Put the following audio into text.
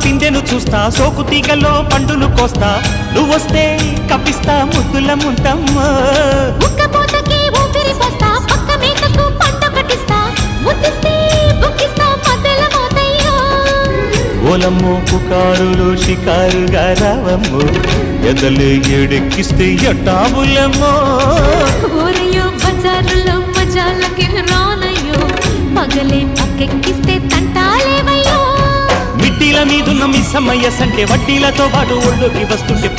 పిందెను చూస్తా సోకు తీగలో పండును కోస్తా నువ్వొస్తే కప్పిస్తా ముద్దుల ముంతమ్మో ఉక్కపోతకి ఊపిరి పోస్తా పక్క మేతకు పంట కట్టిస్తా ముద్దిస్తే బుక్కిస్తా మధ్యల మోతయ్యో ఓలమ్మో పుకారులు షికారుగా రావమ్మో ఎదలు ఎడెక్కిస్తే ఎట్టాబులమ్మో ఊరయ్యో బజారులో మజాలకి రానయ్యో పగలే పక్కెక్కిస్తే తంటాలేవయ్యో మిట్టిల మీదున్న మీ సమయ సంటే వడ్డీలతో పాటు ఒళ్ళోకి వస్తుంటే